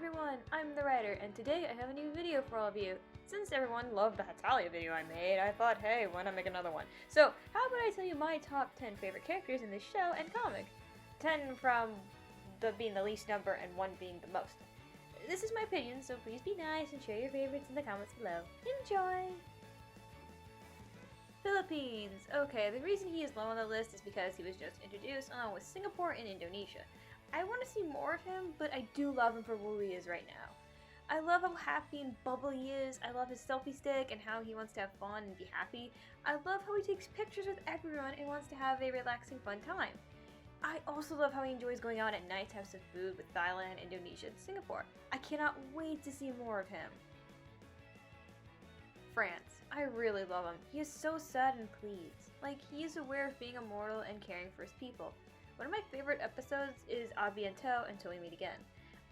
everyone, I'm the writer, and today I have a new video for all of you. Since everyone loved the Hetalia video I made, I thought, hey, why not make another one? So, how about I tell you my top 10 favorite characters in this show and comic? 10 from being the least number and 1 being the most. This is my opinion, so please be nice and share your favorites in the comments below. Enjoy! Philippines! Okay, the reason he is low on the list is because he was just introduced along with Singapore and Indonesia. I want to see more of him, but I do love him for who he is right now. I love how happy and bubbly he is. I love his selfie stick and how he wants to have fun and be happy. I love how he takes pictures with everyone and wants to have a relaxing, fun time. I also love how he enjoys going out at night to have some food with Thailand, Indonesia, and Singapore. I cannot wait to see more of him. France. I really love him. He is so sad and pleased. Like, he is aware of being immortal and caring for his people. One of my favorite episodes is A Bientôt Until We Meet Again.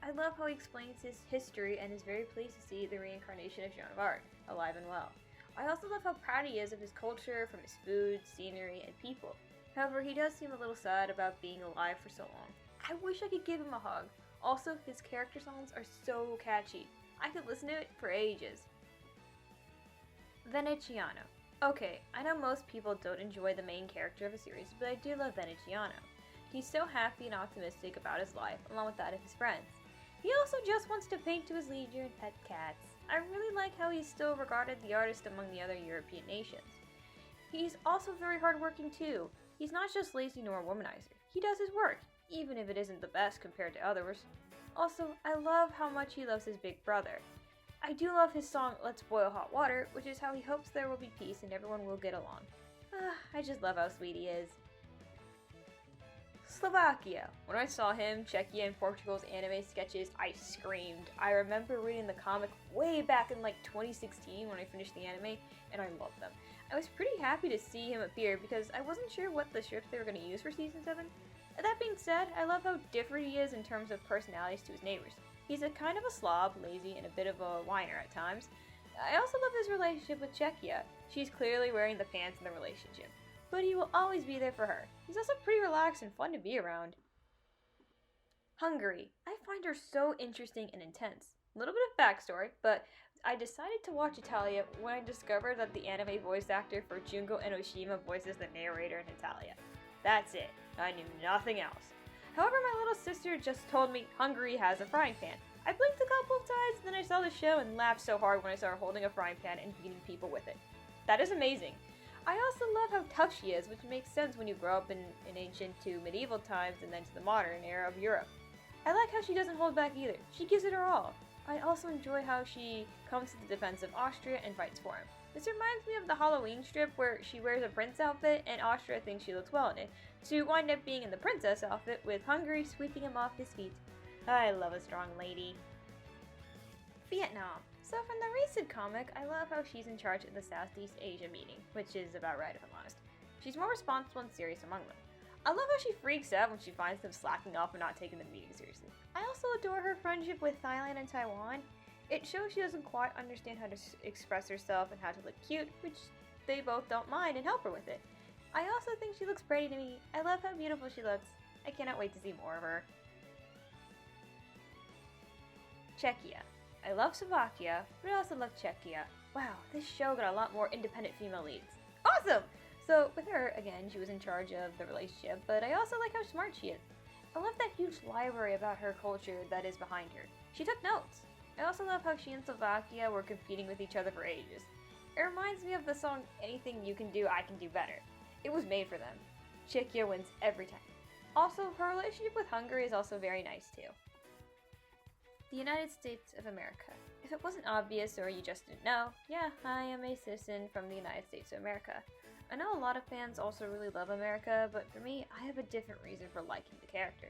I love how he explains his history and is very pleased to see the reincarnation of Joan of Arc, alive and well. I also love how proud he is of his culture, from his food, scenery, and people. However, he does seem a little sad about being alive for so long. I wish I could give him a hug. Also, his character songs are so catchy. I could listen to it for ages. Venetiano. Okay, I know most people don't enjoy the main character of a series, but I do love Venetiano. He's so happy and optimistic about his life, along with that of his friends. He also just wants to paint to his leisure and pet cats. I really like how he's still regarded the artist among the other European nations. He's also very hardworking too. He's not just lazy nor a womanizer. He does his work, even if it isn't the best compared to others. Also, I love how much he loves his big brother. I do love his song Let's Boil Hot Water, which is how he hopes there will be peace and everyone will get along. I just love how sweet he is. Slovakia. When I saw him, Czechia, and Portugal's anime sketches, I screamed. I remember reading the comic way back in 2016 when I finished the anime, and I loved them. I was pretty happy to see him appear because I wasn't sure what the script they were going to use for Season 7. That being said, I love how different he is in terms of personalities to his neighbors. He's a kind of a slob, lazy, and a bit of a whiner at times. I also love his relationship with Czechia. She's clearly wearing the pants in the relationship, but he will always be there for her. He's also pretty relaxed and fun to be around. Hungary. I find her so interesting and intense. A little bit of backstory, but I decided to watch Italia when I discovered that the anime voice actor for Junko Enoshima voices the narrator in Italia. That's it. I knew nothing else. However, my little sister just told me Hungary has a frying pan. I blinked a couple of times, then I saw the show and laughed so hard when I saw her holding a frying pan and beating people with it. That is amazing. I also love how tough she is, which makes sense when you grow up in ancient to medieval times and then to the modern era of Europe. I like how she doesn't hold back either. She gives it her all. I also enjoy how she comes to the defense of Austria and fights for him. This reminds me of the Halloween strip where she wears a prince outfit and Austria thinks she looks well in it, to wind up being in the princess outfit with Hungary sweeping him off his feet. I love a strong lady. Vietnam. So from the recent comic, I love how she's in charge of the Southeast Asia meeting, which is about right if I'm honest. She's more responsible and serious among them. I love how she freaks out when she finds them slacking off and not taking the meeting seriously. I also adore her friendship with Thailand and Taiwan. It shows she doesn't quite understand how to express herself and how to look cute, which they both don't mind and help her with it. I also think she looks pretty to me. I love how beautiful she looks. I cannot wait to see more of her. Czechia. I love Slovakia, but I also love Czechia. Wow, this show got a lot more independent female leads. Awesome! So with her, again, she was in charge of the relationship, but I also like how smart she is. I love that huge library about her culture that is behind her. She took notes. I also love how she and Slovakia were competing with each other for ages. It reminds me of the song Anything You Can Do, I Can Do Better. It was made for them. Czechia wins every time. Also, her relationship with Hungary is also very nice too. The United States of America. If it wasn't obvious or you just didn't know, yeah, I am a citizen from the United States of America. I know a lot of fans also really love America, but for me, I have a different reason for liking the character.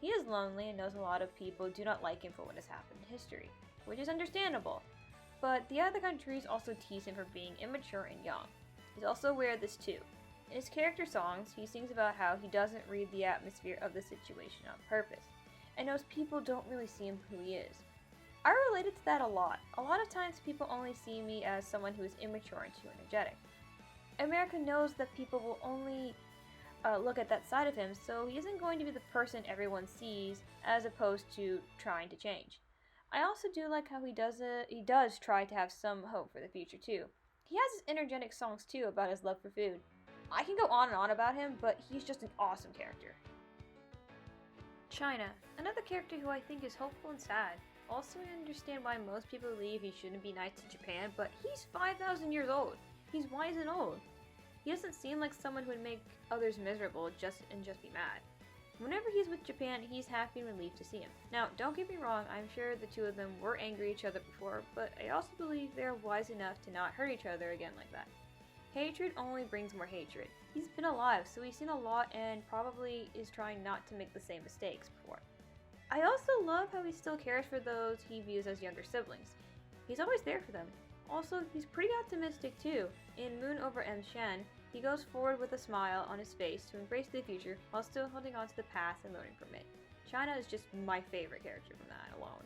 He is lonely and knows a lot of people do not like him for what has happened in history, which is understandable. But the other countries also tease him for being immature and young. He's also aware of this too. In his character songs, he sings about how he doesn't read the atmosphere of the situation on purpose, and knows people don't really see him who he is. I related to that a lot. A lot of times people only see me as someone who is immature and too energetic. America knows that people will only look at that side of him, so he isn't going to be the person everyone sees as opposed to trying to change. I also do like how he does try to have some hope for the future too. He has his energetic songs too about his love for food. I can go on and on about him, but he's just an awesome character. Chyna, another character who I think is hopeful and sad. Also, I understand why most people believe he shouldn't be nice to Japan, but he's 5,000 years old. He's wise and old. He doesn't seem like someone who would make others miserable just be mad. Whenever he's with Japan, he's happy and relieved to see him. Now, don't get me wrong, I'm sure the two of them were angry at each other before, but I also believe they're wise enough to not hurt each other again like that. Hatred only brings more hatred. He's been alive, so he's seen a lot and probably is trying not to make the same mistakes before. I also love how he still cares for those he views as younger siblings. He's always there for them. Also, he's pretty optimistic too. In Moon over M. Shen, he goes forward with a smile on his face to embrace the future while still holding on to the past and learning from it. Chyna is just my favorite character from that alone.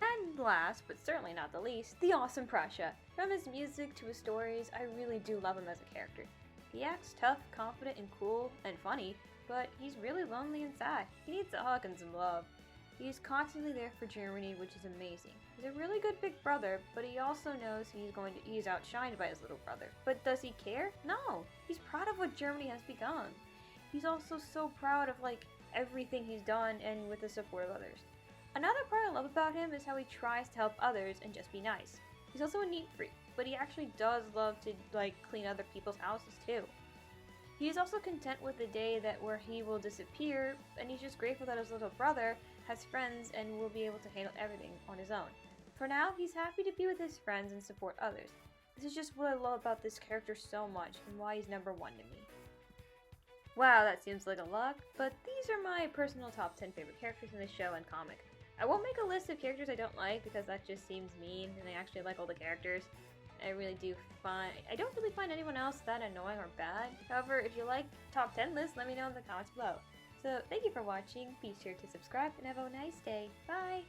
And last, but certainly not the least, the awesome Prussia. From his music to his stories, I really do love him as a character. He acts tough, confident, and cool, and funny, but he's really lonely and sad. He needs a hug and some love. He's constantly there for Germany, which is amazing. He's a really good big brother, but he also knows he's outshined by his little brother. But does he care? No! He's proud of what Germany has become. He's also so proud of everything he's done and with the support of others. Another part I love about him is how he tries to help others and just be nice. He's also a neat freak, but he actually does love to clean other people's houses too. He is also content with the day where he will disappear, and he's just grateful that his little brother has friends and will be able to handle everything on his own. For now, he's happy to be with his friends and support others. This is just what I love about this character so much and why he's number one to me. Wow, that seems like a lot, but these are my personal top 10 favorite characters in the show and comic. I won't make a list of characters I don't like because that just seems mean, and I actually like all the characters. I don't really find anyone else that annoying or bad. However, if you like top 10 lists, let me know in the comments below. So, thank you for watching, be sure to subscribe, and have a nice day. Bye!